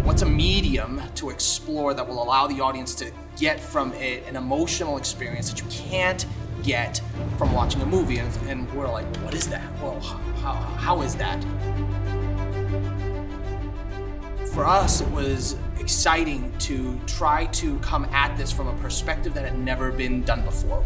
What's a medium to explore that will allow the audience to get from it an emotional experience that you can't get from watching a movie? And we're like, what is that? Well, how is that? For us, it was exciting to try to come at this from a perspective that had never been done before.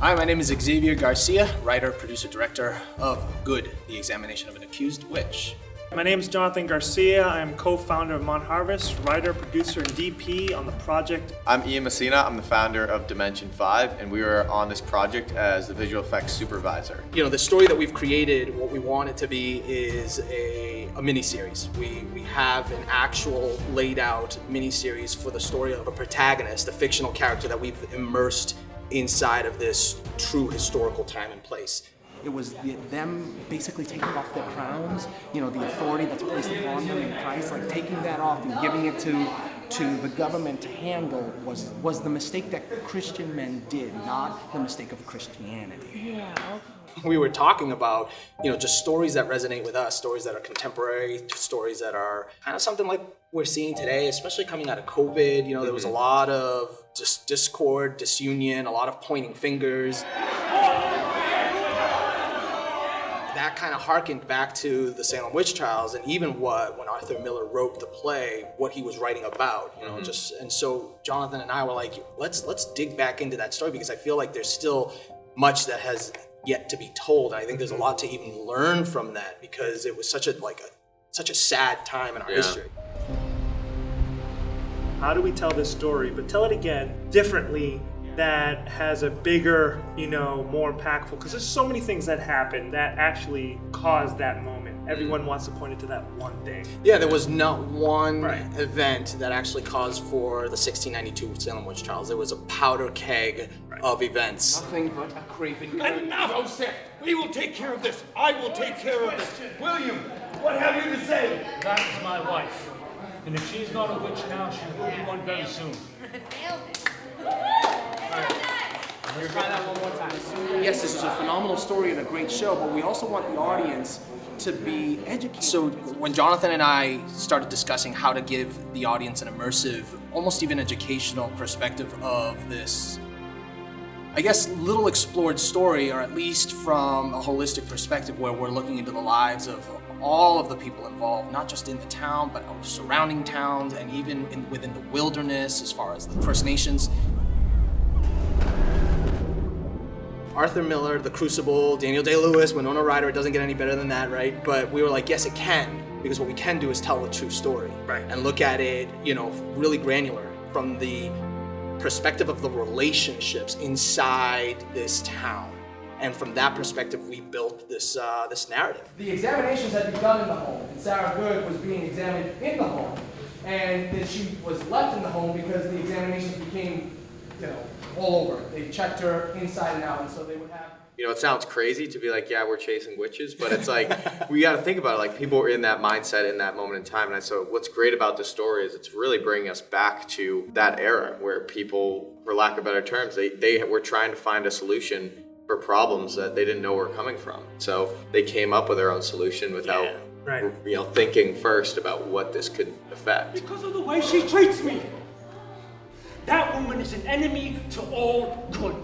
Hi, my name is Xavier Garcia, writer, producer, director of Good, the Examination of an Accused Witch. My name is Jonathan Garcia. I am co-founder of Mont Harvest, writer, producer, and DP on the project. I'm Ian Messina. I'm the founder of Dimension 5, and we were on this project as the visual effects supervisor. You know, the story that we've created, what we want it to be is a mini-series. We have an actual laid out mini-series for the story of a protagonist, a fictional character that we've immersed inside of this true historical time and place. It was them basically taking off their crowns, you know, the authority that's placed upon them in Christ, like taking that off and giving it to the government to handle was the mistake that Christian men did, not the mistake of Christianity. Yeah. We were talking about, you know, just stories that resonate with us, stories that are contemporary, stories that are kind of something like we're seeing today, especially coming out of COVID. You know, there was a lot of just discord, disunion, a lot of pointing fingers. That kind of harkened back to the Salem witch trials, and even when Arthur Miller wrote the play, what he was writing about, you know, and so Jonathan and I were like, let's dig back into that story, because I feel like there's still much that has yet to be told. And I think there's a lot to even learn from that, because it was such a sad time in our history. How do we tell this story, but tell it again differently, that has a bigger, you know, more impactful, because there's so many things that happen that actually caused that moment. Everyone wants to point it to that one thing. Yeah, there was not one event that actually caused for the 1692 Salem witch trials. There was a powder keg of events. Nothing but a craven. Enough! Joseph, we will take care of this. I will take care of this. William, what have you to say? That is my wife. And if she's not a witch now, she will be one very soon. Nailed it. Let's try that one more time. Yes, this is a phenomenal story and a great show, but we also want the audience to be educated. So when Jonathan and I started discussing how to give the audience an immersive, almost even educational perspective of this, I guess, little explored story, or at least from a holistic perspective where we're looking into the lives of all of the people involved, not just in the town, but surrounding towns, and even within the wilderness, as far as the First Nations. Arthur Miller, The Crucible, Daniel Day-Lewis, Winona Ryder, it doesn't get any better than that, right? But we were like, yes, it can, because what we can do is tell a true story. Right. And look at it, you know, really granular from the perspective of the relationships inside this town. And from that perspective, we built this narrative. The examinations had begun in the home, and Sarah Good was being examined in the home. And then she was left in the home because the examinations became, you know, all over. They checked her inside and out, and so they would have... You know, it sounds crazy to be like, yeah, we're chasing witches, but it's like, we got to think about it. Like, people were in that mindset in that moment in time. And so what's great about this story is it's really bringing us back to that era where people, for lack of better terms, they were trying to find a solution for problems that they didn't know were coming from. So they came up with their own solution without, you know, thinking first about what this could affect. Because of the way she treats me. That woman is an enemy to all good.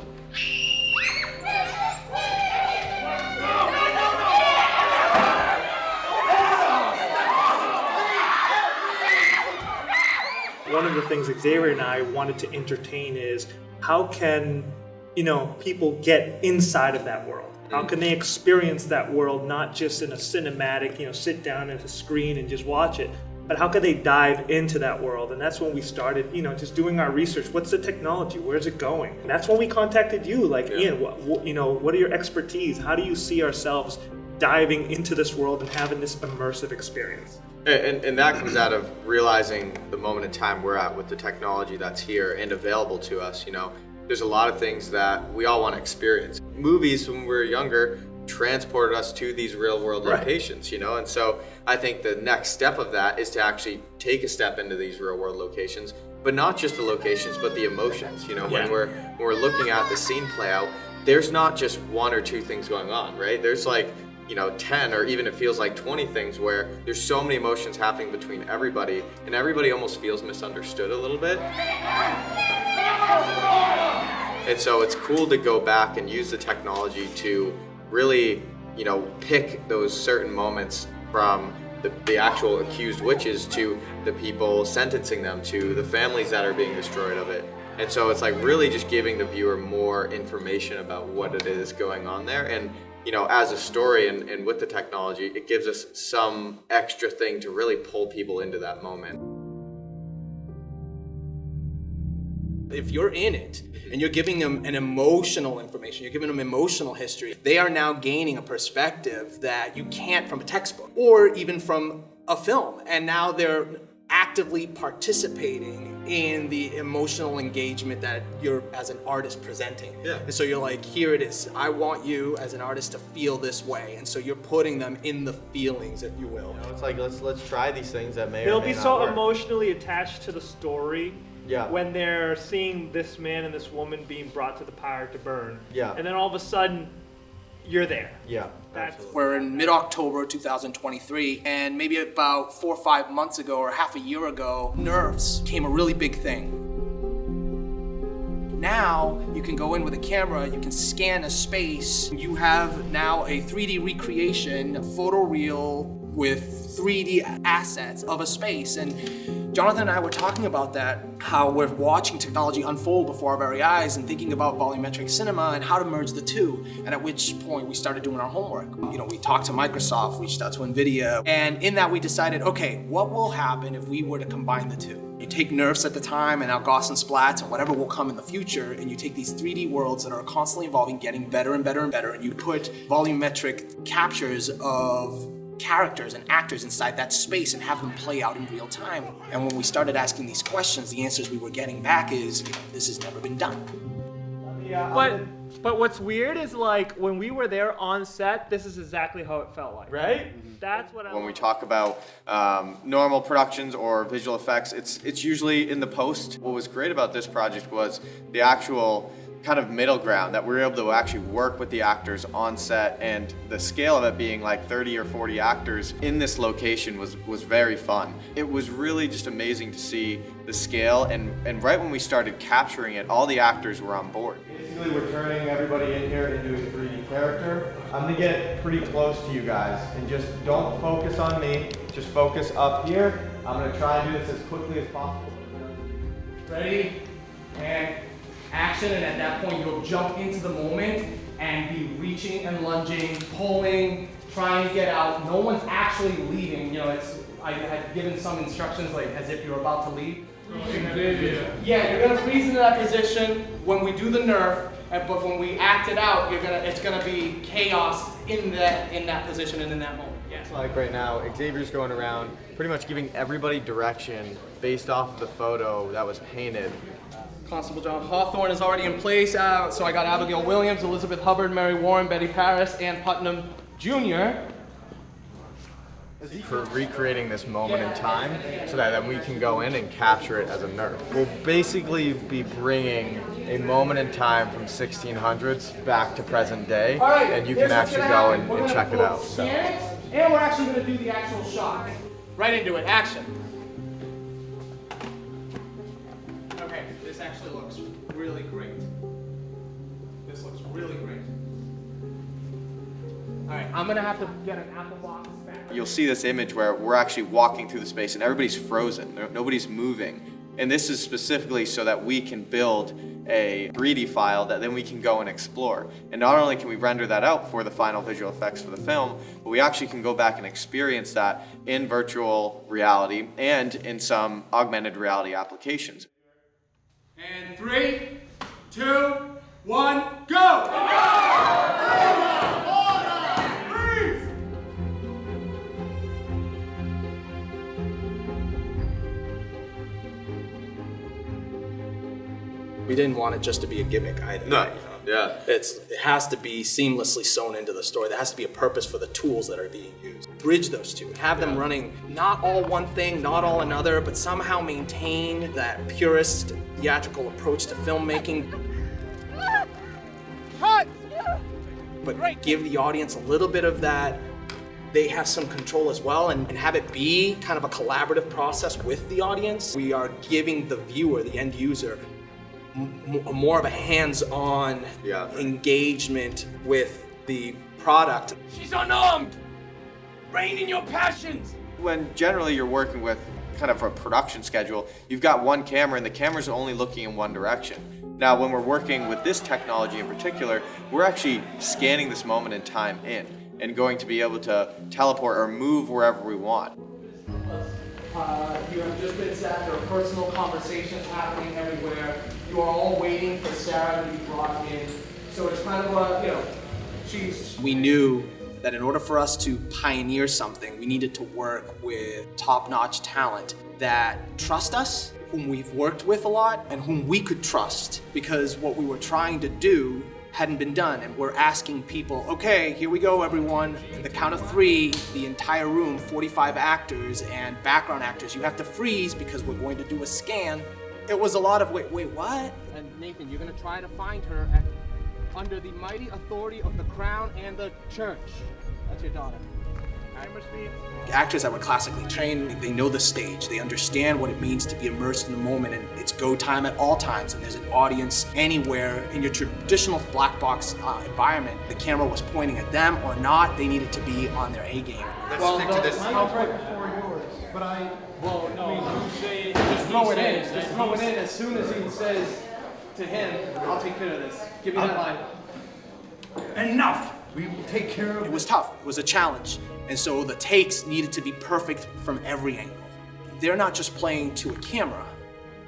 One of the things Xavier and I wanted to entertain is, how can, you know, people get inside of that world? How can they experience that world, not just in a cinematic, you know, sit down at a screen and just watch it, but how could they dive into that world? And that's when we started, you know, just doing our research. What's the technology? Where's it going? And that's when we contacted you, like, Ian, what, you know, what are your expertise? How do you see ourselves diving into this world and having this immersive experience? And that comes out of realizing the moment in time we're at with the technology that's here and available to us. You know, there's a lot of things that we all want to experience. Movies, when we were younger, transported us to these real world locations, you know? And so I think the next step of that is to actually take a step into these real world locations, but not just the locations, but the emotions, you know? When we're looking at the scene play out, there's not just one or two things going on, right? There's like, you know, 10 or even it feels like 20 things where there's so many emotions happening between everybody, and everybody almost feels misunderstood a little bit. And so it's cool to go back and use the technology to really, you know, pick those certain moments from the actual accused witches to the people sentencing them, to the families that are being destroyed of it. And so it's like really just giving the viewer more information about what it is going on there. And, you know, as a story and with the technology, it gives us some extra thing to really pull people into that moment. If you're in it and you're giving them an emotional information, you're giving them emotional history, they are now gaining a perspective that you can't from a textbook or even from a film. And now they're actively participating in the emotional engagement that you're as an artist presenting. Yeah. And so you're like, here it is. I want you as an artist to feel this way. And so you're putting them in the feelings, if you will. You know, it's like let's try these things that may They'll or may be not so work. emotionally attached to the story. Yeah. When they're seeing this man and this woman being brought to the pyre to burn. Yeah. And then all of a sudden, you're there. Yeah. That's We're in mid-October 2023, and maybe about 4 or 5 months ago or half a year ago, nerfs became a really big thing. Now, you can go in with a camera, you can scan a space, you have now a 3D recreation, a photoreal with 3D assets of a space. And Jonathan and I were talking about that, how we're watching technology unfold before our very eyes and thinking about volumetric cinema and how to merge the two. And at which point we started doing our homework. You know, we talked to Microsoft, reached out to NVIDIA, and in that we decided, okay, what will happen if we were to combine the two? You take nerfs at the time and now Gauss and splats and whatever will come in the future, and you take these 3D worlds that are constantly evolving, getting better and better and better, and you put volumetric captures of characters and actors inside that space and have them play out in real time. And when we started asking these questions, the answers we were getting back is, you know, this has never been done. But what's weird is like when we were there on set, this is exactly how it felt like. Right? That's what When we talk about normal productions or visual effects, it's usually in the post. What was great about this project was the actual kind of middle ground, that we were able to actually work with the actors on set, and the scale of it being like 30 or 40 actors in this location was very fun. It was really just amazing to see the scale, and right when we started capturing it, all the actors were on board. Basically, we're turning everybody in here into a 3D character. I'm gonna get pretty close to you guys, and just don't focus on me, just focus up here. I'm gonna try and do this as quickly as possible. Ready? And action, and at that point you'll jump into the moment and be reaching and lunging, pulling, trying to get out. No one's actually leaving. You know, I had given some instructions like as if you're about to leave. Yeah, you're gonna freeze into that position when we do the nerf, but when we act it out, it's gonna be chaos in that position and in that moment. Yeah. It's like right now, Xavier's going around pretty much giving everybody direction based off of the photo that was painted. Constable John Hawthorne is already in place, so I got Abigail Williams, Elizabeth Hubbard, Mary Warren, Betty Paris, Ann Putnam Jr. For recreating this moment in time so that then we can go in and capture it as a nerf. We'll basically be bringing a moment in time from 1600s back to present day, All right, and you here's can what's actually gonna go happen. We're and gonna check it out. Scan it, and we're actually going to do the actual shot. Right into it, action. Okay, this actually looks really great. This looks really great. All right, I'm going to have to get an Apple box. You'll see this image where we're actually walking through the space and everybody's frozen, nobody's moving. And this is specifically so that we can build a 3D file that then we can go and explore. And not only can we render that out for the final visual effects for the film, but we actually can go back and experience that in virtual reality and in some augmented reality applications. And 3, 2, 1, go! We didn't want it just to be a gimmick either. No. You know? Yeah. It has to be seamlessly sewn into the story. There has to be a purpose for the tools that are being used. Bridge those two. Have them running not all one thing, not all another, but somehow maintain that purist theatrical approach to filmmaking. But give the audience a little bit of that. They have some control as well, and have it be kind of a collaborative process with the audience. We are giving the viewer, the end user, more of a hands-on engagement with the product. She's unarmed! Rein in your passions! When generally you're working with kind of a production schedule, you've got one camera and the camera's only looking in one direction. Now, when we're working with this technology in particular, we're actually scanning this moment in time in and going to be able to teleport or move wherever we want. You have just been sat, there are personal conversations happening everywhere. You are all waiting for Sarah to be brought in. So it's kind of a, We knew that in order for us to pioneer something, we needed to work with top-notch talent that trust us, whom we've worked with a lot, and whom we could trust, because what we were trying to do hadn't been done, and we're asking people, okay, here we go, everyone. In the count of 3, the entire room, 45 actors and background actors, you have to freeze because we're going to do a scan. It was a lot of, wait, what? And Nathan, you're gonna try to find her under the mighty authority of the crown and the church. That's your daughter. Actors that were classically trained, they know the stage, they understand what it means to be immersed in the moment, and it's go time at all times, and there's an audience anywhere. In your traditional black box environment, the camera was pointing at them or not, they needed to be on their A game. Let's stick to this. Mine's right before yours, but Well, no, you say just throw it in. Just throw it in as soon as he says to him, I'll take care of this. Give me that line. enough! We will take care of It was tough, it was a challenge, and so the takes needed to be perfect from every angle. They're not just playing to a camera,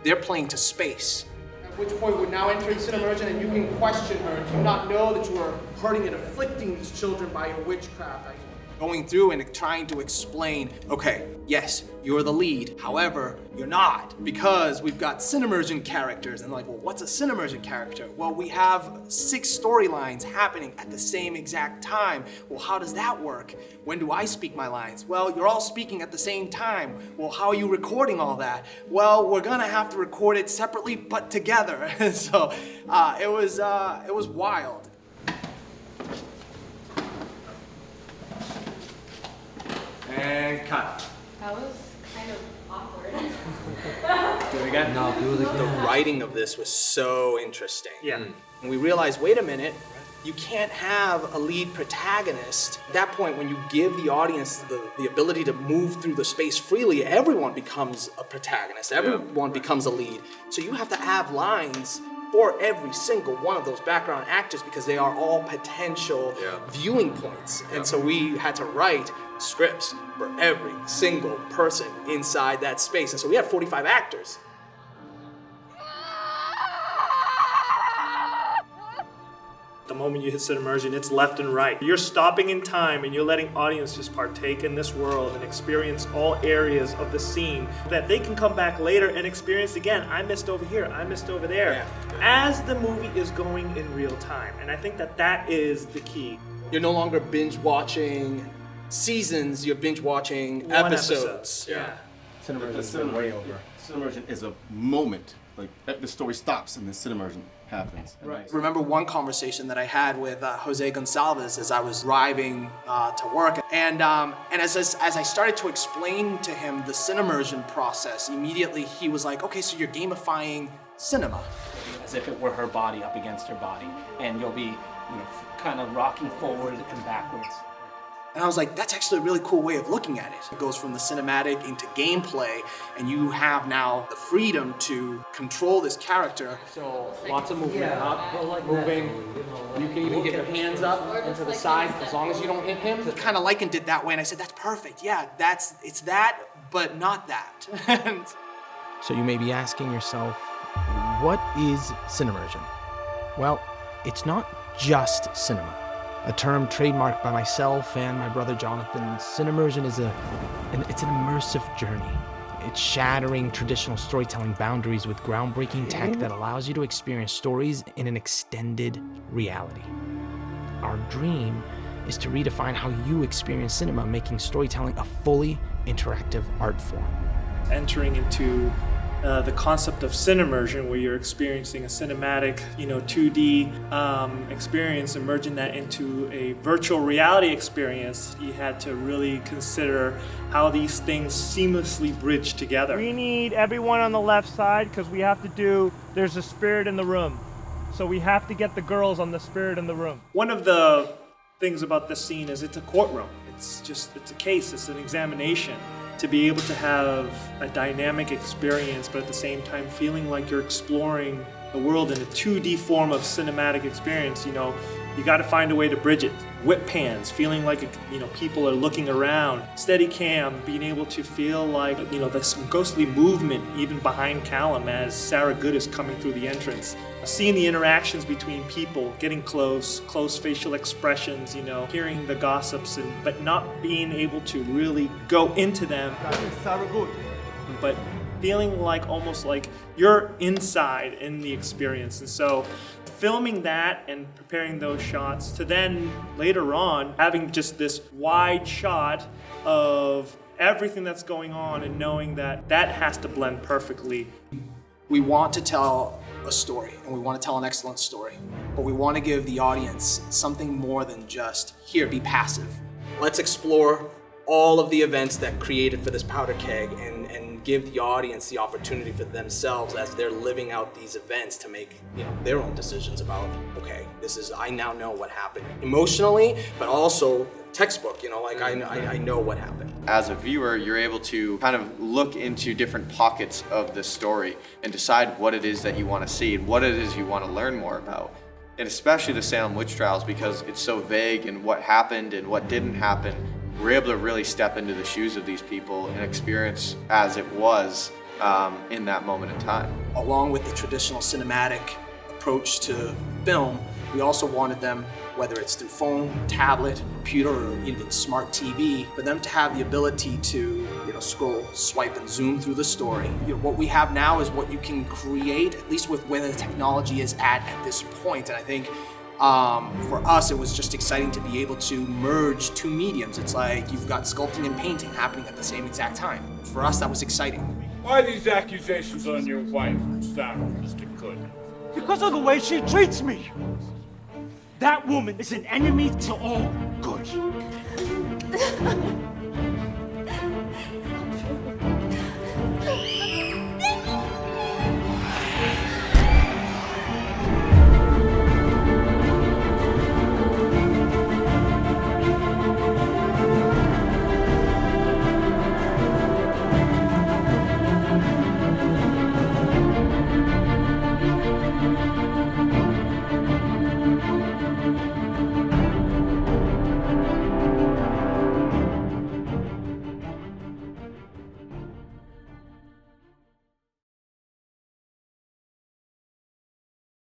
they're playing to space. At which point we're now entering Cine-mersion and you can question her. Do you not know that you are hurting and afflicting these children by your witchcraft? Going through and trying to explain, okay, yes, you're the lead, however, you're not, because we've got Cine-mersion characters. And like, well, what's a Cine-mersion character? Well, we have 6 storylines happening at the same exact time. Well, how does that work? When do I speak my lines? Well, you're all speaking at the same time. Well, how are you recording all that? Well, we're gonna have to record it separately, but together. So it was wild. And cut. That was kind of awkward. Do it again? No, do it again. The writing of this was so interesting. Yeah. And we realized, wait a minute, you can't have a lead protagonist. At that point, when you give the audience the ability to move through the space freely, everyone becomes a protagonist. Everyone becomes a lead. So you have to have lines for every single one of those background actors because they are all potential viewing points. And so we had to write scripts for every single person inside that space. And so we had 45 actors. The moment you hit Cine-mersion, it's left and right. You're stopping in time and you're letting audience just partake in this world and experience all areas of the scene that they can come back later and experience again. I missed over here, I missed over there. As the movie is going in real time. And I think that is the key. You're no longer binge watching seasons, you're binge watching episodes. Cine-mersion is way over. Cine-mersion is a moment. Like the story stops and the Cine-mersion happens. Right. Remember one conversation that I had with Jose Gonçalves as I was driving to work, and as I started to explain to him the Cine-mersion process, immediately he was like, "Okay, so you're gamifying cinema." As if it were her body up against her body, and you'll be, kind of rocking forward and backwards. And I was like, that's actually a really cool way of looking at it. It goes from the cinematic into gameplay, and you have now the freedom to control this character. So lots of movement, moving. You can even get your hands up and to the side as long as you don't hit him. He kind of likened it that way, and I said, that's perfect. Yeah, it's that, but not that. So you may be asking yourself, what is Cine-mersion? Well, it's not just cinema. A term trademarked by myself and my brother Jonathan. Cine-mersion is it's an immersive journey. It's shattering traditional storytelling boundaries with groundbreaking tech that allows you to experience stories in an extended reality. Our dream is to redefine how you experience cinema, making storytelling a fully interactive art form. Entering into the concept of Cine-mersion, where you're experiencing a cinematic, 2D experience, and merging that into a virtual reality experience, you had to really consider how these things seamlessly bridge together. We need everyone on the left side because we have to do, there's a spirit in the room. So we have to get the girls on the spirit in the room. One of the things about this scene is it's a courtroom. It's a case, it's an examination. To be able to have a dynamic experience, but at the same time feeling like you're exploring the world in a 2D form of cinematic experience, you got to find a way to bridge it. Whip pans, feeling like people are looking around. Steadicam, being able to feel like this ghostly movement even behind Callum as Sarah Good is coming through the entrance. Seeing the interactions between people, getting close facial expressions, hearing the gossips, but not being able to really go into them. Sarah Good. But feeling like almost like you're inside in the experience. And so filming that and preparing those shots to then later on having just this wide shot of everything that's going on and knowing that that has to blend perfectly. We want to tell a story, and we want to tell an excellent story, but we want to give the audience something more than just, here, be passive. Let's explore all of the events that created for this powder keg and give the audience the opportunity for themselves as they're living out these events to make their own decisions about, okay, I now know what happened emotionally, but also textbook, I know what happened. As a viewer, you're able to kind of look into different pockets of the story and decide what it is that you want to see and what it is you want to learn more about. And especially the Salem witch trials, because it's so vague and what happened and what didn't happen, we're able to really step into the shoes of these people and experience as it was in that moment in time. Along with the traditional cinematic approach to film, we also wanted them, whether it's through phone, tablet, computer, or even smart TV, for them to have the ability to scroll, swipe, and zoom through the story. What we have now is what you can create, at least with where the technology is at this point. And I think for us, it was just exciting to be able to merge two mediums. It's like you've got sculpting and painting happening at the same exact time. For us, that was exciting. Why these accusations on your wife, Sarah, Mr. Good? Because of the way she treats me. That woman is an enemy to all good.